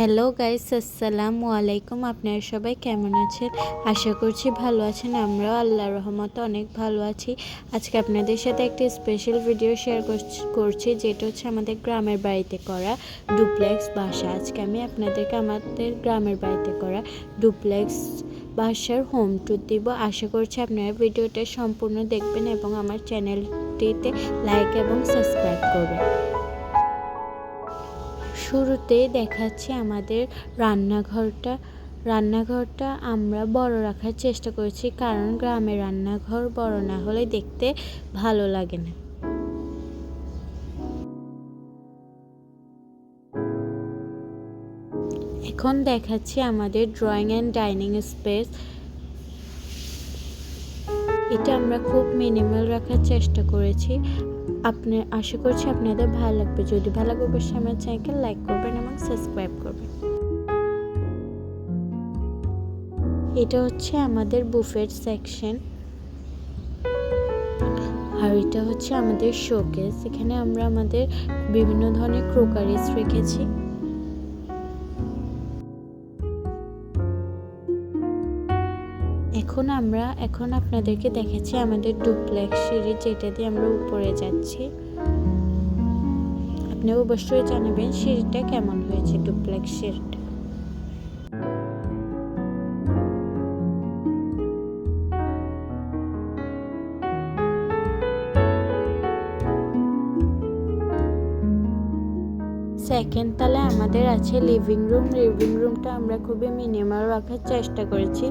Hello guys, আসসালামু আলাইকুম। আপনারা সবাই কেমন আছেন? আশা করছি ভালো আছেন। আমরাও আল্লাহর রহমতে অনেক ভালো আছি। আজকে আপনাদের সাথে একটি স্পেশাল ভিডিও শেয়ার করছি, যেটা হচ্ছে আমাদের গ্রামের বাড়িতে করা ডুপ্লেক্স বাসা। আজকে আমি আপনাদেরকে আমাদের গ্রামের বাড়িতে করা ডুপ্লেক্স বাসার হোম ট্যুর দিব। আশা করছি আপনারা ভিডিওটা সম্পূর্ণ দেখবেন এবং আমার চ্যানেলটিতে লাইক এবং সাবস্ক্রাইব করবেন। শুরুতেই দেখাচ্ছি আমাদের রান্নাঘরটা আমরা বড় রাখার চেষ্টা করেছি, কারণ গ্রামের রান্নাঘর বড় না হলে দেখতে ভালো লাগে না। এখন দেখাচ্ছি আমাদের ড্রয়িং অ্যান্ড ডাইনিং স্পেস। এটা আমরা খুব মিনিমাল রাখার চেষ্টা করেছি। আশা করছি আপনাদের ভালো লাগবে। যদি ভালো লাগবে অবশ্যই আমার চ্যানেলকে লাইক করবেন এবং সাবস্ক্রাইব করবেন। এটা হচ্ছে আমাদের বুফেট সেকশন, আর এটা হচ্ছে আমাদের শোকেস। এখানে আমরা আমাদের বিভিন্ন ধরনের ক্রোকারিজ রেখেছি। এখন আপনাদেরকে দেখাচ্ছি আমাদের ডুপ্লেক্স সিঁড়ি, যেটা দিয়ে আমরা উপরে যাচ্ছি। আপনি অবশ্যই জানাবেন সিঁড়িটা কেমন হয়েছে, ডুপ্লেক্স সিঁড়িটা। সেকেন্ড তলায় আমাদের আছে লিভিং রুমটা আমরা খুবই মিনিমাল রাখার চেষ্টা করেছি,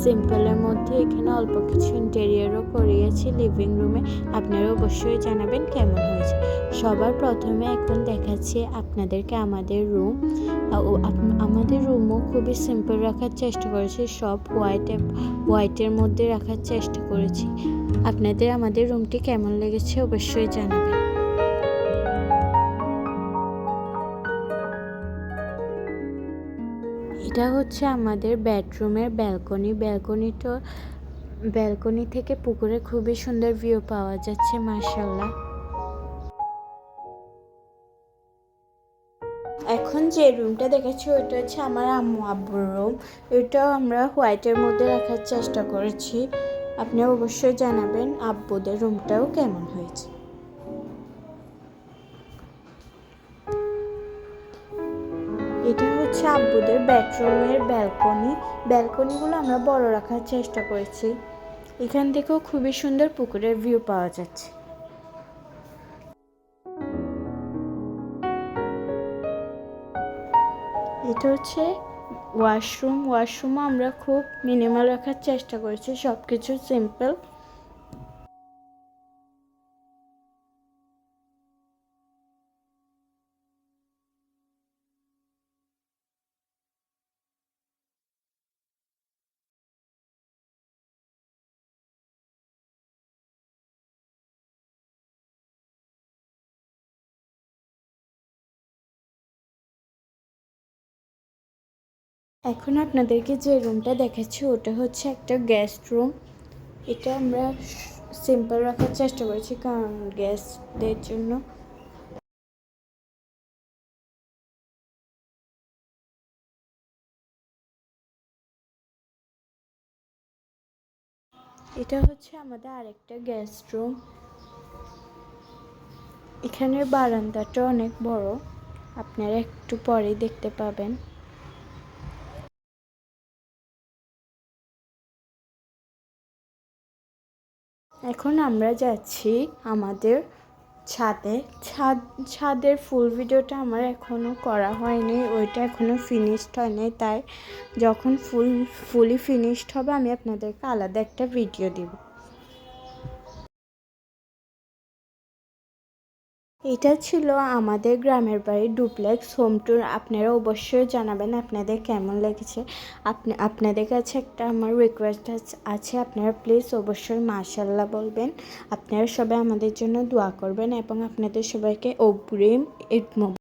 সিম্পলের মধ্যে। এখানে অল্প কিছু ইন্টেরিয়রও করিয়েছি লিভিং রুমে। আপনারা অবশ্যই জানাবেন কেমন হয়েছে। সবার প্রথমে এখন দেখাচ্ছি আপনাদেরকে আমাদের রুম। আমাদের রুমও খুবই সিম্পল রাখার চেষ্টা করেছি, সব হোয়াইটের মধ্যে রাখার চেষ্টা করেছি। আপনাদের আমাদের রুমটি কেমন লেগেছে অবশ্যই জানাবেন। এটা হচ্ছে আমাদের বেডরুমের ব্যালকনি থেকে পুকুরে খুবই সুন্দর ভিউ পাওয়া যাচ্ছে, মাশাআল্লাহ। এখন যে রুমটা দেখাচ্ছি ওইটা হচ্ছে আমার আম্মু আব্বুর রুম। এটাও আমরা হোয়াইটের মধ্যে রাখার চেষ্টা করেছি। আপনি অবশ্যই জানাবেন আব্বুদের রুমটাও কেমন হয়েছে। এটা হচ্ছে আব্বুদের বেডরুমের ব্যালকনিগুলো আমরা বড় রাখার চেষ্টা করেছি। এখান থেকেও খুবই সুন্দর পুকুরের ভিউ পাওয়া যাচ্ছে। এটা হচ্ছে ওয়াশরুমও আমরা খুব মিনিমাল রাখার চেষ্টা করেছি, সব কিছু সিম্পল। এখন আপনাদেরকে যে রুমটা দেখাচ্ছি ওটা হচ্ছে একটা গেস্ট রুম। এটা আমরা সিম্পল রাখার চেষ্টা করেছি, কারণ গেস্টদের জন্য। এটা হচ্ছে আমাদের আরেকটা গেস্ট রুম। এখানের বারান্দাটা অনেক বড়, আপনারা একটু পরেই দেখতে পাবেন। এখন আমরা যাচ্ছি আমাদের ছাদের ফুল ভিডিওটা আমার এখনও করা হয়নি, ওইটা এখনও ফিনিশড হয়নি। তাই যখন ফুলি ফিনিশড হবে আমি আপনাদেরকে আলাদা একটা ভিডিও দিব। এটা ছিল আমাদের গ্রামের বাড়ির ডুপ্লেক্স হোম ট্যুর। আপনারা অবশ্যই জানাবেন আপনাদের কেমন লেগেছে। আপনাদের কাছে একটা আমার রিকোয়েস্ট আছে, আপনারা প্লিজ অবশ্যই মাশাআল্লাহ বলবেন। আপনারা সবাই আমাদের জন্য দোয়া করবেন এবং আপনাদের সবাইকে অগ্রিম ঈদ মোবারক।